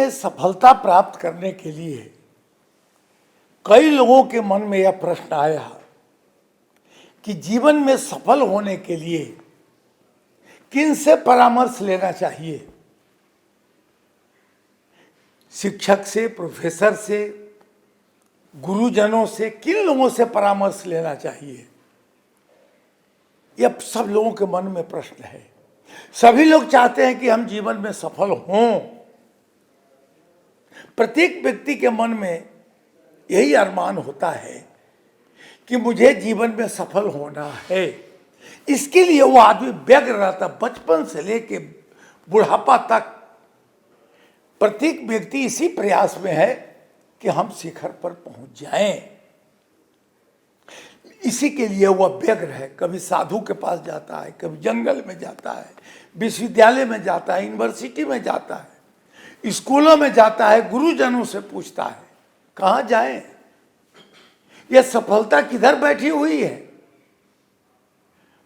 में सफलता प्राप्त करने के लिए कई लोगों के मन में यह प्रश्न आया कि जीवन में सफल होने के लिए किन से परामर्श लेना चाहिए। शिक्षक से, प्रोफेसर से, गुरुजनों से, किन लोगों से परामर्श लेना चाहिए। यह सब लोगों के मन में प्रश्न है। सभी लोग चाहते हैं कि हम जीवन में सफल हों। प्रत्येक व्यक्ति के मन में यही अरमान होता है कि मुझे जीवन में सफल होना है। इसके लिए वो आदमी व्यग्र रहता, बचपन से लेके बुढ़ापा तक प्रत्येक व्यक्ति इसी प्रयास में है कि हम शिखर पर पहुंच जाएं। इसी के लिए वह व्यग्र है। कभी साधु के पास जाता है, कभी जंगल में जाता है, विश्वविद्यालय में जाता है, यूनिवर्सिटी में जाता है, स्कूलों में जाता है, गुरुजनों से पूछता है कहाँ जाएं, यह सफलता किधर बैठी हुई है।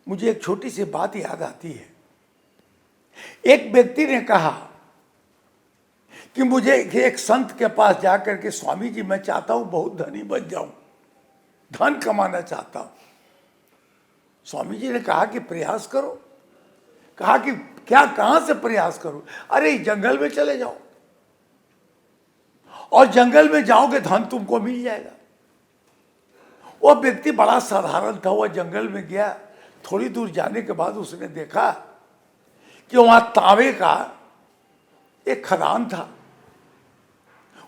मुझे एक छोटी सी बात याद आती है। एक व्यक्ति ने कहा कि मुझे एक संत के पास जाकर के, स्वामी जी मैं चाहता हूं बहुत धनी बन जाऊं, धन कमाना चाहता हूं। स्वामी जी ने कहा कि प्रयास करो। कहा कि क्या, कहां से प्रयास करो? अरे जंगल में चले जाओ, और जंगल में जाओगे धन तुमको मिल जाएगा। वह व्यक्ति बड़ा साधारण था। वह जंगल में गया। थोड़ी दूर जाने के बाद उसने देखा कि वहां तांबे का एक खदान था।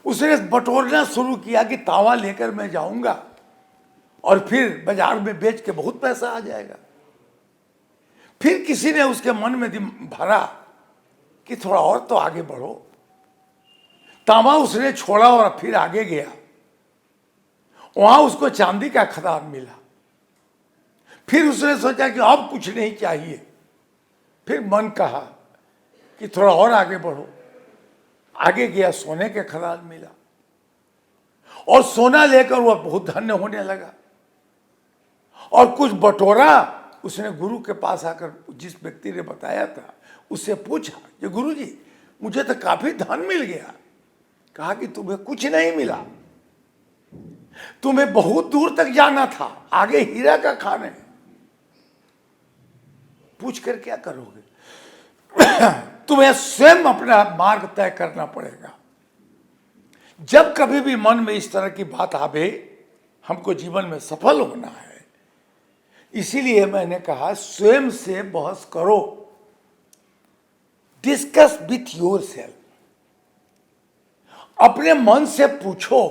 उसने बटोरना शुरू किया कि तांबा लेकर मैं जाऊंगा और फिर बाजार में बेच के बहुत पैसा आ जाएगा। फिर किसी ने उसके मन में भरा कि थोड़ा और तो आगे बढ़ो। तांबा उसने छोड़ा और फिर आगे गया। वहां उसको चांदी का खदान मिला। फिर उसने सोचा कि अब कुछ नहीं चाहिए। फिर मन कहा कि थोड़ा और आगे बढ़ो। आगे गया, सोने के खदान मिला, और सोना लेकर वह बहुत धन्य होने लगा। और कुछ बटोरा। उसने गुरु के पास आकर, जिस व्यक्ति ने बताया था, उससे पूछा कि गुरु जी मुझे तो काफी धन मिल गया। कहा कि तुम्हें कुछ नहीं मिला, तुम्हें बहुत दूर तक जाना था, आगे हीरा का खान है। पूछ कर क्या करोगे? तुम्हें स्वयं अपना मार्ग तय करना पड़ेगा। जब कभी भी मन में इस तरह की बात आवे, हमको जीवन में सफल होना है, इसीलिए मैंने कहा स्वयं से बहस करो। Discuss with your self. अपने मन से पूछो,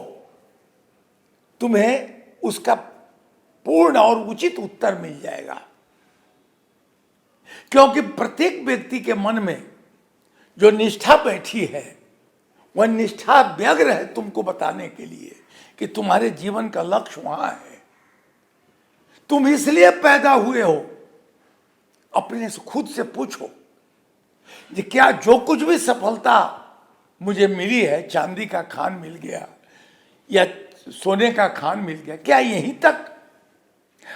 तुम्हें उसका पूर्ण और उचित उत्तर मिल जाएगा। क्योंकि प्रत्येक व्यक्ति के मन में जो निष्ठा बैठी है, वह निष्ठा व्यग्र है तुमको बताने के लिए कि तुम्हारे जीवन का लक्ष्य वहां है। तुम इसलिए पैदा हुए हो। अपने से खुद से पूछो कि क्या जो कुछ भी सफलता मुझे मिली है, चांदी का खान मिल गया या सोने का खान मिल गया, क्या यहीं तक?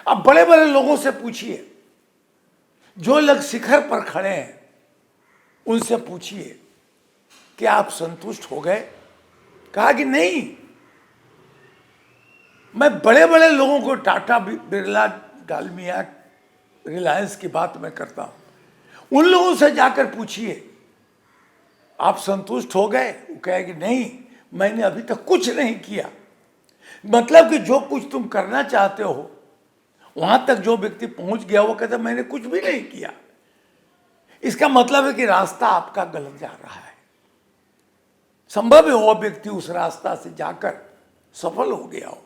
अब बड़े बड़े लोगों से पूछिए, जो लोग शिखर पर खड़े हैं, उनसे पूछिए कि आप संतुष्ट हो गए? कहा कि नहीं। मैं बड़े बड़े लोगों को, टाटा, बिरला, डालमिया, रिलायंस की बात मैं करता हूं। उन लोगों से जाकर पूछिए आप संतुष्ट हो गए? वो कहेगी नहीं, मैंने अभी तक कुछ नहीं किया। मतलब कि जो कुछ तुम करना चाहते हो, वहां तक जो व्यक्ति पहुंच गया वो कहता मैंने कुछ भी नहीं किया। इसका मतलब है कि रास्ता आपका गलत जा रहा है। संभव है वो व्यक्ति उस रास्ता से जाकर सफल हो गया हो,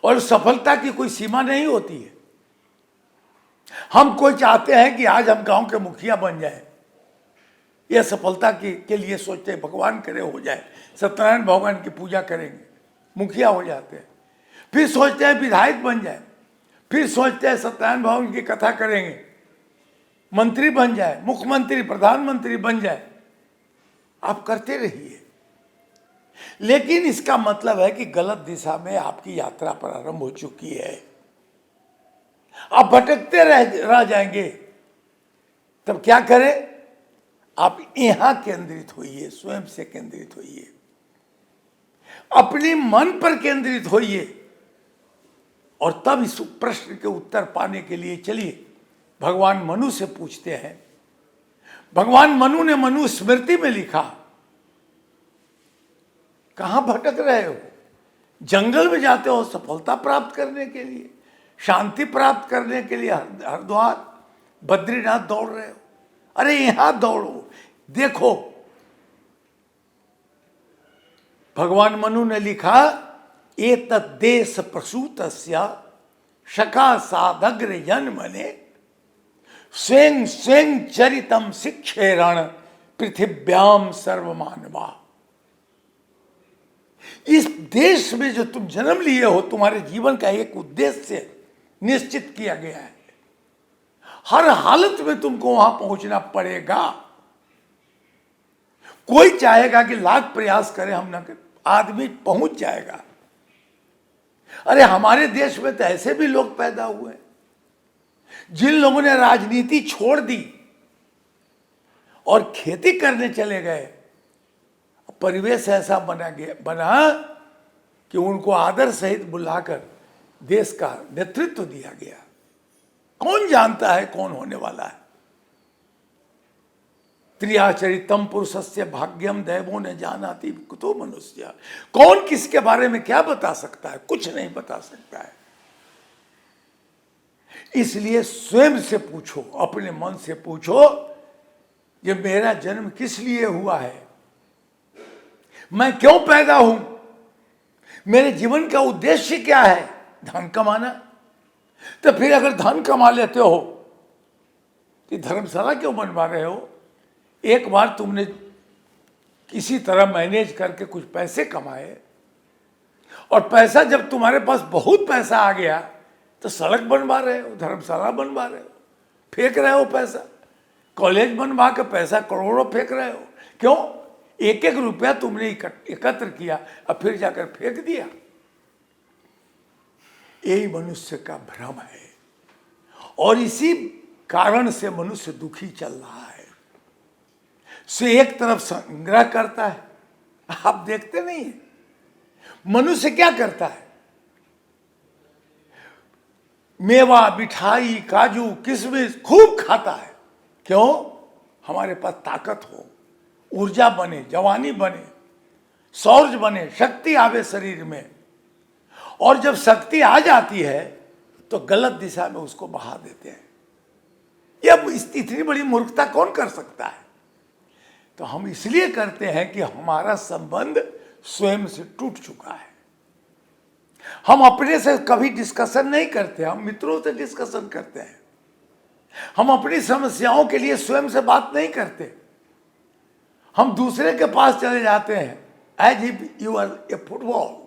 और सफलता की कोई सीमा नहीं होती है। हम कोई चाहते हैं कि आज हम गांव के मुखिया बन जाए, यह सफलता के लिए सोचते हैं, भगवान करे हो जाए, सत्यनारायण भगवान की पूजा करेंगे, मुखिया हो जाते हैं। फिर सोचते हैं विधायक बन जाए, फिर सोचते हैं सत्यनारायण भगवान की कथा करेंगे, मंत्री बन जाए, मुख्यमंत्री, प्रधानमंत्री बन जाए। आप करते रहिए, लेकिन इसका मतलब है कि गलत दिशा में आपकी यात्रा प्रारंभ हो चुकी है। आप भटकते रह जाएंगे। तब क्या करें? आप यहां केंद्रित होइए, स्वयं से केंद्रित होइए, अपने मन पर केंद्रित होइए, और तब इस प्रश्न के उत्तर पाने के लिए चलिए भगवान मनु से पूछते हैं। भगवान मनु ने मनु स्मृति में लिखा, कहां भटक रहे हो? जंगल में जाते हो सफलता प्राप्त करने के लिए, शांति प्राप्त करने के लिए हरिद्वार बद्रीनाथ दौड़ रहे हो? अरे यहां दौड़ो, देखो। भगवान मनु ने लिखा, एतद् देश प्रसूतस्य शका साधग्र जन्मने स्वयं स्वयं चरितम शिक्षेरण पृथिव्याम सर्वमानवा। इस देश में जो तुम जन्म लिए हो, तुम्हारे जीवन का एक उद्देश्य निश्चित किया गया है। हर हालत में तुमको वहां पहुंचना पड़ेगा। कोई चाहेगा कि लाख प्रयास करे, हम ना करें, आदमी पहुंच जाएगा। अरे हमारे देश में तो ऐसे भी लोग पैदा हुए जिन लोगों ने राजनीति छोड़ दी और खेती करने चले गए। परिवेश ऐसा बना कि उनको आदर सहित बुलाकर देश का नेतृत्व दिया गया। कौन जानता है कौन होने वाला है? त्रियाचरितम पुरुषस्य भाग्यम दैवो न जानाति कुतो मनुष्य। कौन किसके बारे में क्या बता सकता है? कुछ नहीं बता सकता है। इसलिए स्वयं से पूछो, अपने मन से पूछो, ये मेरा जन्म किस लिए हुआ है? मैं क्यों पैदा हूं? मेरे जीवन का उद्देश्य क्या है? धन कमाना? तो फिर अगर धन कमा लेते हो तो धर्मशाला क्यों बनवा रहे हो? एक बार तुमने किसी तरह मैनेज करके कुछ पैसे कमाए, और पैसा जब तुम्हारे पास बहुत पैसा आ गया तो सड़क बनवा रहे हो, धर्मशाला बनवा रहे हो, फेंक रहे हो पैसा। कॉलेज बनवा के पैसा करोड़ों फेंक रहे हो। क्यों? एक एक रुपया तुमने एकत्र किया और फिर जाकर फेंक दिया। यही मनुष्य का भ्रम है, और इसी कारण से मनुष्य दुखी चल रहा है। से एक तरफ संग्रह करता है, आप देखते नहीं है मनुष्य क्या करता है? मेवा, मिठाई, काजू, किशमिश खूब खाता है। क्यों? हमारे पास ताकत हो, ऊर्जा बने, जवानी बने, शौर्य बने, शक्ति आवे शरीर में। और जब शक्ति आ जाती है तो गलत दिशा में उसको बहा देते हैं। यह इतनी बड़ी मूर्खता कौन कर सकता है? तो हम इसलिए करते हैं कि हमारा संबंध स्वयं से टूट चुका है। हम अपने से कभी डिस्कशन नहीं करते, हम मित्रों से डिस्कशन करते हैं। हम अपनी समस्याओं के लिए स्वयं से बात नहीं करते। हम दूसरे के पास चले जाते हैं, as if you are a football.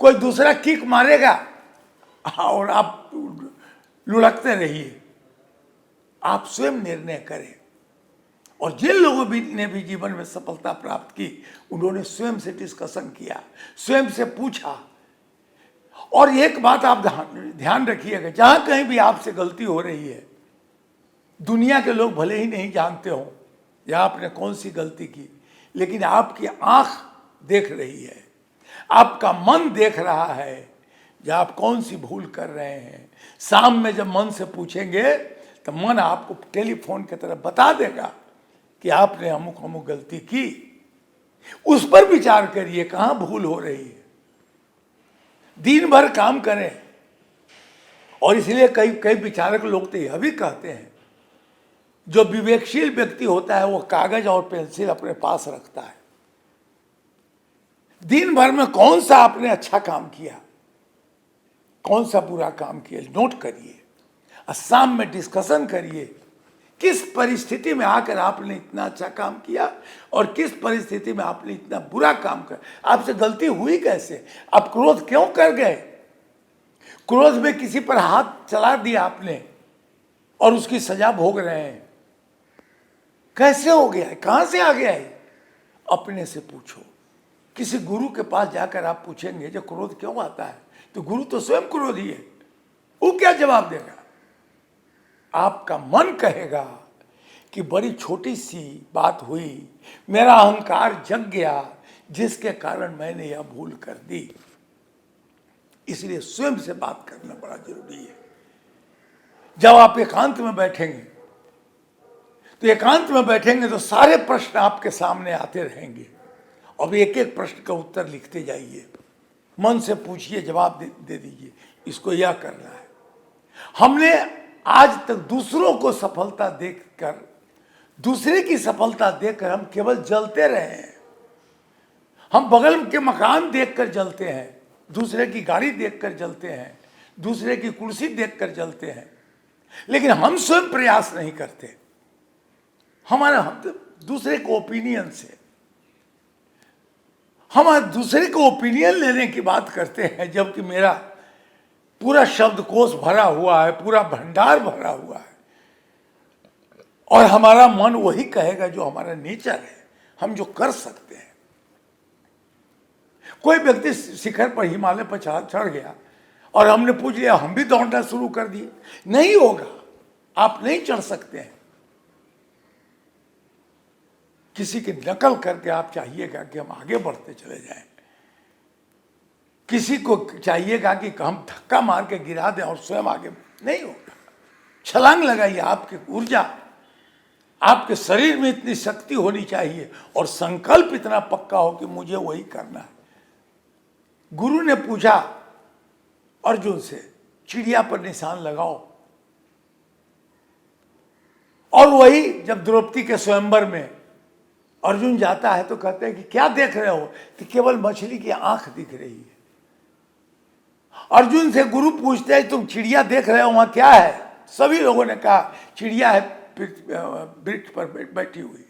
कोई दूसरा किक मारेगा और आप लुढ़कते रहिए। आप स्वयं निर्णय करें। और जिन लोगों ने भी जीवन में सफलता प्राप्त की, उन्होंने स्वयं से डिस्कशन किया, स्वयं से पूछा। और एक बात आप ध्यान रखिएगा, जहां कहीं भी आपसे गलती हो रही है, दुनिया के लोग भले ही नहीं जानते हो या आपने कौन सी गलती की, लेकिन आपकी आंख देख रही है, आपका मन देख रहा है कि आप कौन सी भूल कर रहे हैं। शाम में जब मन से पूछेंगे तो मन आपको टेलीफोन की तरह बता देगा कि आपने अमुक अमुक गलती की। उस पर विचार करिए, कहां भूल हो रही है। दिन भर काम करें। और इसलिए कई विचारक लोग तो यह भी कहते हैं, जो विवेकशील व्यक्ति होता है वो कागज और पेंसिल अपने पास रखता है। दिन भर में कौन सा आपने अच्छा काम किया, कौन सा बुरा काम किया, नोट करिए। और शाम में डिस्कशन करिए, किस परिस्थिति में आकर आपने इतना अच्छा काम किया और किस परिस्थिति में आपने इतना बुरा काम किया। आपसे गलती हुई कैसे? आप क्रोध क्यों कर गए? क्रोध में किसी पर हाथ चला दिया आपने और उसकी सजा भोग रहे हैं। कैसे हो गया है? कहां से आ गया है? अपने से पूछो। किसी गुरु के पास जाकर आप पूछेंगे जो क्रोध क्यों आता है, तो गुरु तो स्वयं क्रोधी है, वो क्या जवाब देगा? आपका मन कहेगा कि बड़ी छोटी सी बात हुई, मेरा अहंकार जग गया, जिसके कारण मैंने यह भूल कर दी। इसलिए स्वयं से बात करना बड़ा जरूरी है। जब आप एकांत में बैठेंगे तो एकांत में बैठेंगे तो सारे प्रश्न आपके सामने आते रहेंगे, अब एक एक प्रश्न का उत्तर लिखते जाइए, मन से पूछिए, जवाब दे दीजिए, इसको यह करना है। हमने आज तक दूसरों को सफलता देखकर, दूसरे की सफलता देखकर हम केवल जलते रहे हैं। हम बगल के मकान देखकर जलते हैं, दूसरे की गाड़ी देखकर जलते हैं, दूसरे की कुर्सी देखकर जलते हैं, लेकिन हम स्वयं प्रयास नहीं करते। हमारा दूसरे को ओपिनियन से, हम दूसरे को ओपिनियन लेने की बात करते हैं, जबकि मेरा पूरा शब्दकोश भरा हुआ है, पूरा भंडार भरा हुआ है, और हमारा मन वही कहेगा जो हमारा नेचर है, हम जो कर सकते हैं। कोई व्यक्ति शिखर पर, हिमालय पर चढ़ गया और हमने पूछ लिया हम भी दौड़ना शुरू कर दिए, नहीं होगा, आप नहीं चढ़ सकते हैं। किसी की नकल करके आप चाहिएगा कि हम आगे बढ़ते चले जाएं, किसी को चाहिएगा कि हम धक्का मार के गिरा दें और स्वयं आगे, नहीं होगा। छलांग लगाइए, आपकी ऊर्जा, आपके शरीर में इतनी शक्ति होनी चाहिए और संकल्प इतना पक्का हो कि मुझे वही करना है। गुरु ने पूछा अर्जुन से, चिड़िया पर निशान लगाओ, और वही जब द्रौपदी के स्वयंवर में अर्जुन जाता है तो कहते हैं कि क्या देख रहे हो, कि केवल मछली की आंख दिख रही है। अर्जुन से गुरु पूछते हैं तुम चिड़िया देख रहे हो, वहां क्या है? सभी लोगों ने कहा चिड़िया है वृक्ष पर बैठी हुई।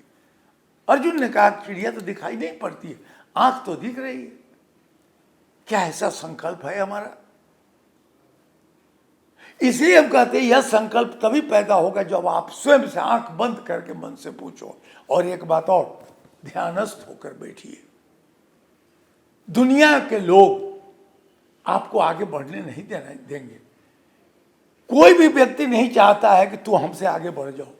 अर्जुन ने कहा चिड़िया तो दिखाई नहीं पड़ती है, आंख तो दिख रही है। क्या ऐसा संकल्प है हमारा? इसलिए हम कहते हैं यह संकल्प तभी पैदा होगा जब आप स्वयं से आंख बंद करके मन से पूछो। और एक बात और, ध्यानस्थ होकर बैठिए। दुनिया के लोग आपको आगे बढ़ने नहीं देंगे। कोई भी व्यक्ति नहीं चाहता है कि तू हमसे आगे बढ़ जाओ।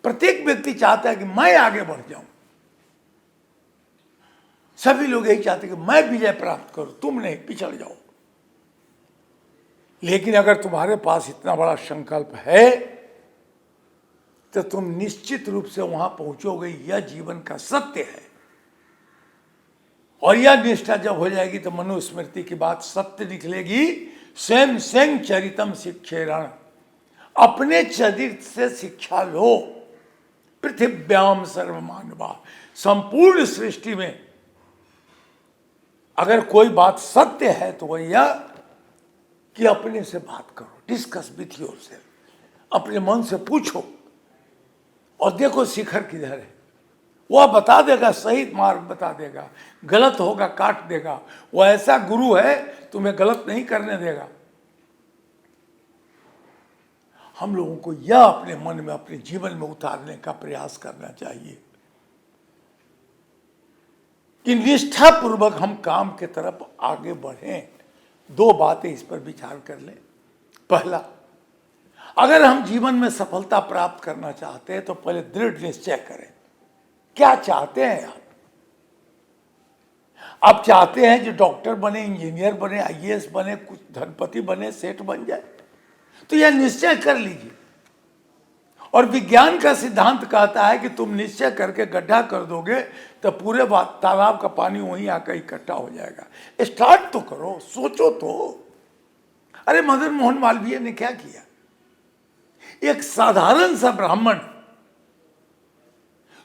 प्रत्येक व्यक्ति चाहता है कि मैं आगे बढ़ जाऊं। सभी लोग यही चाहते हैं कि मैं विजय प्राप्त करूं, तुम नहीं, पिछड़ जाओ। लेकिन अगर तुम्हारे पास इतना बड़ा संकल्प है तो तुम निश्चित रूप से वहां पहुंचोगे। यह जीवन का सत्य है। और यह निष्ठा जब हो जाएगी तो मनुस्मृति की बात सत्य निकलेगी। स्वयं स्वयं चरितम शिक्षेरण, अपने चरित्र से शिक्षा लो। पृथिव्याम सर्वमानवा, संपूर्ण सृष्टि में अगर कोई बात सत्य है तो वह यह कि अपने से बात करो, डिस्कस विथ योरसेल्फ, अपने मन से पूछो और देखो शिखर किधर है। वह बता देगा, सही मार्ग बता देगा, गलत होगा काट देगा। वह ऐसा गुरु है तुम्हें गलत नहीं करने देगा। हम लोगों को यह अपने मन में, अपने जीवन में उतारने का प्रयास करना चाहिए कि निष्ठापूर्वक हम काम के तरफ आगे बढ़ें। दो बातें इस पर विचार कर लें। पहला, अगर हम जीवन में सफलता प्राप्त करना चाहते हैं तो पहले दृढ़ निश्चय करें। क्या चाहते हैं आप चाहते हैं जो डॉक्टर बने, इंजीनियर बने, आईएएस बने, कुछ धनपति बने, सेठ बन जाए, तो यह निश्चय कर लीजिए। और विज्ञान का सिद्धांत कहता है कि तुम निश्चय करके गड्ढा कर दोगे तो पूरे तालाब का पानी वहीं आकर इकट्ठा हो जाएगा। स्टार्ट तो करो, सोचो तो। अरे मदन मोहन मालवीय ने क्या किया? एक साधारण सा ब्राह्मण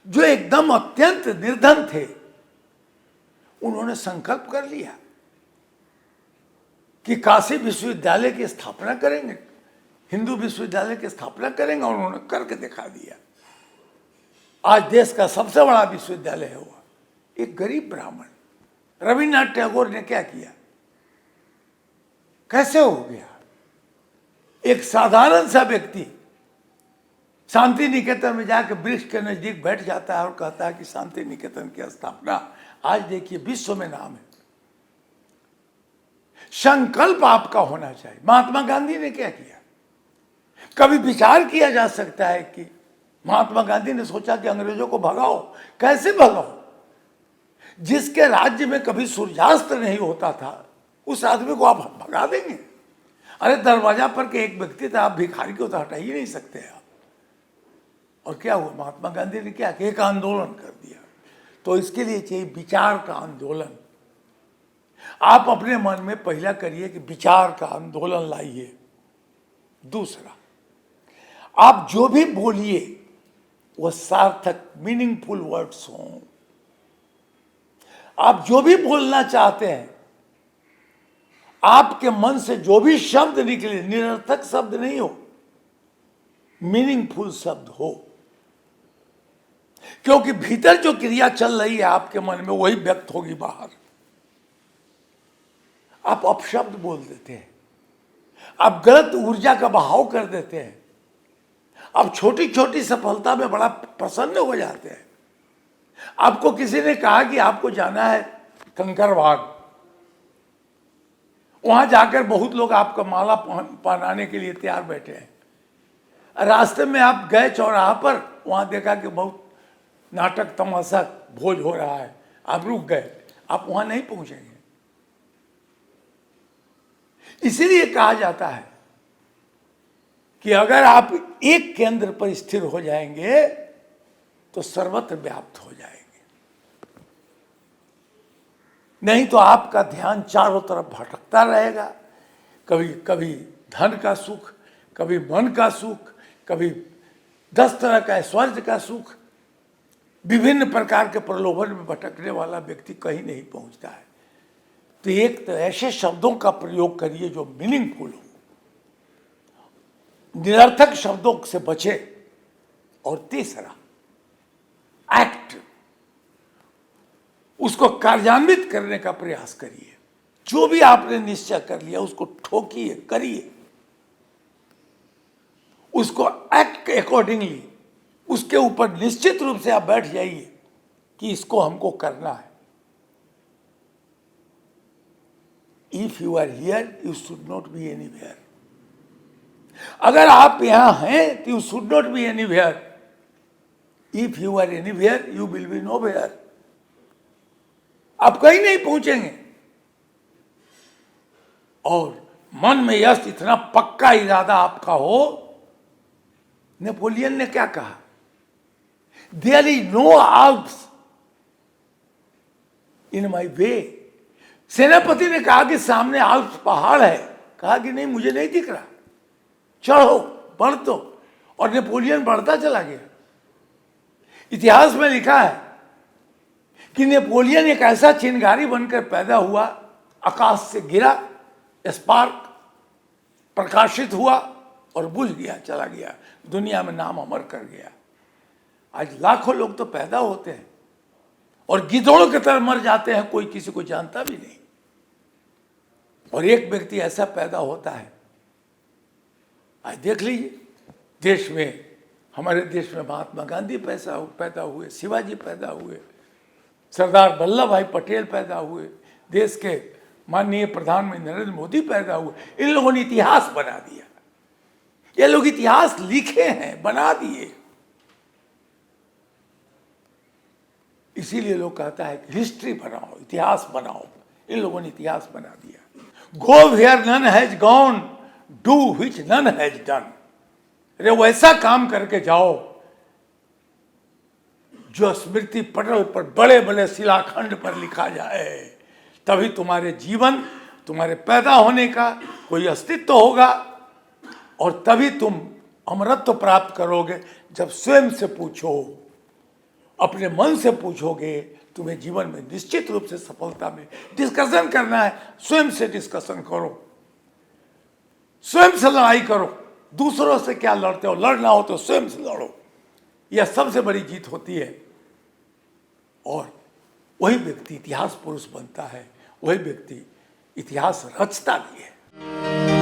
जो एकदम अत्यंत निर्धन थे, उन्होंने संकल्प कर लिया कि काशी विश्वविद्यालय की स्थापना करेंगे, हिंदू विश्वविद्यालय की स्थापना करेंगे, और उन्होंने करके दिखा दिया। आज देश का सबसे बड़ा विश्वविद्यालय है हुआ। एक गरीब ब्राह्मण। रविन्द्रनाथ टैगोर ने क्या किया? कैसे हो गया? एक साधारण सा व्यक्ति शांति निकेतन में जाकर वृक्ष के नजदीक बैठ जाता है और कहता है कि शांति निकेतन की स्थापना आज देखिए विश्व में नाम है। संकल्प आपका होना चाहिए। महात्मा गांधी ने क्या किया? कभी विचार किया जा सकता है कि महात्मा गांधी ने सोचा कि अंग्रेजों को भगाओ, कैसे भगाओ? जिसके राज्य में कभी सूर्यास्त नहीं होता था उस आदमी को आप भगा देंगे? अरे दरवाजा पर के एक व्यक्ति था, आप भिखारी को तो हटा ही नहीं सकते आप। और क्या हुआ? महात्मा गांधी ने क्या किया? एक आंदोलन कर दिया। तो इसके लिए चाहिए विचार का आंदोलन। आप अपने मन में पहला करिए कि विचार का आंदोलन लाइए। दूसरा, आप जो भी बोलिए वह सार्थक मीनिंगफुल वर्ड्स हों। आप जो भी बोलना चाहते हैं, आपके मन से जो भी शब्द निकले निरर्थक शब्द नहीं हो, मीनिंगफुल शब्द हो। क्योंकि भीतर जो क्रिया चल रही है आपके मन में वही व्यक्त होगी बाहर। आप अपशब्द बोल देते हैं, आप गलत ऊर्जा का बहाव कर देते हैं, आप छोटी छोटी सफलता में बड़ा प्रसन्न हो जाते हैं। आपको किसी ने कहा कि आपको जाना है कंकरबाग, वहां जाकर बहुत लोग आपका माला पहनाने के लिए तैयार बैठे हैं। रास्ते में आप गए चौराहा पर, वहां देखा कि बहुत नाटक तमाशा भोज हो रहा है, आप रुक गए, आप वहां नहीं पहुंचेंगे। इसीलिए कहा जाता है कि अगर आप एक केंद्र पर स्थिर हो जाएंगे तो सर्वत्र व्याप्त हो जाएंगे, नहीं तो आपका ध्यान चारों तरफ भटकता रहेगा। कभी कभी धन का सुख, कभी मन का सुख, कभी 10 तरह का ऐश्वर्य का सुख, विभिन्न प्रकार के प्रलोभन में भटकने वाला व्यक्ति कहीं नहीं पहुंचता है। तो एक तो ऐसे शब्दों का प्रयोग करिए जो मीनिंगफुल हो, निरर्थक शब्दों से बचे। और तीसरा, एक्ट, उसको कार्यान्वित करने का प्रयास करिए। जो भी आपने निश्चय कर लिया उसको ठोकिए, करिए, उसको एक्ट के अकॉर्डिंगली, उसके ऊपर निश्चित रूप से आप बैठ जाइए कि इसको हमको करना है। If you are here you should not be anywhere. अगर आप यहां हैं तो you should not be anywhere. If you are anywhere you will be nowhere. आप कहीं नहीं पहुंचेंगे। और मन में यश इतना पक्का इरादा आपका हो, नेपोलियन ने क्या कहा? देयर इज नो आल्प्स इन माई वे। सेनापति ने कहा कि सामने आल्प्स पहाड़ है, कहा कि नहीं मुझे नहीं दिख रहा, चढ़ो, बढ़ दो। और नेपोलियन बढ़ता चला गया। इतिहास में लिखा है कि नेपोलियन एक ऐसा चिंगारी बनकर पैदा हुआ, आकाश से गिरा, स्पार्क प्रकाशित हुआ और बुझ गया, चला गया, दुनिया में नाम अमर कर गया। आज लाखों लोग तो पैदा होते हैं और गिद्धों की तरह मर जाते हैं, कोई किसी को जानता भी नहीं। और एक व्यक्ति ऐसा पैदा होता है। आज देख लीजिए, देश में, हमारे देश में महात्मा गांधी पैदा हुए, शिवाजी पैदा हुए, सरदार वल्लभ भाई पटेल पैदा हुए, देश के माननीय प्रधानमंत्री नरेंद्र मोदी पैदा हुए। इन लोगों ने इतिहास बना दिया। ये लोग इतिहास लिखे हैं, बना दिए। इसीलिए लोग कहता है कि हिस्ट्री बनाओ, इतिहास बनाओ। इन लोगों ने इतिहास बना दिया। Go where none has gone, do which none has done. अरे वैसा काम करके जाओ जो स्मृति पटल पर बड़े बड़े शिलाखंड पर लिखा जाए, तभी तुम्हारे जीवन, तुम्हारे पैदा होने का कोई अस्तित्व होगा। और तभी तुम अमरत्व प्राप्त करोगे जब स्वयं से पूछो, अपने मन से पूछोगे। तुम्हें जीवन में निश्चित रूप से सफलता में डिस्कशन करना है, स्वयं से डिस्कशन करो, स्वयं से लड़ाई करो। दूसरों से क्या लड़ते हो? लड़ना हो तो स्वयं से लड़ो। यह सबसे बड़ी जीत होती है। और वही व्यक्ति इतिहास पुरुष बनता है, वही व्यक्ति इतिहास रचता भी है।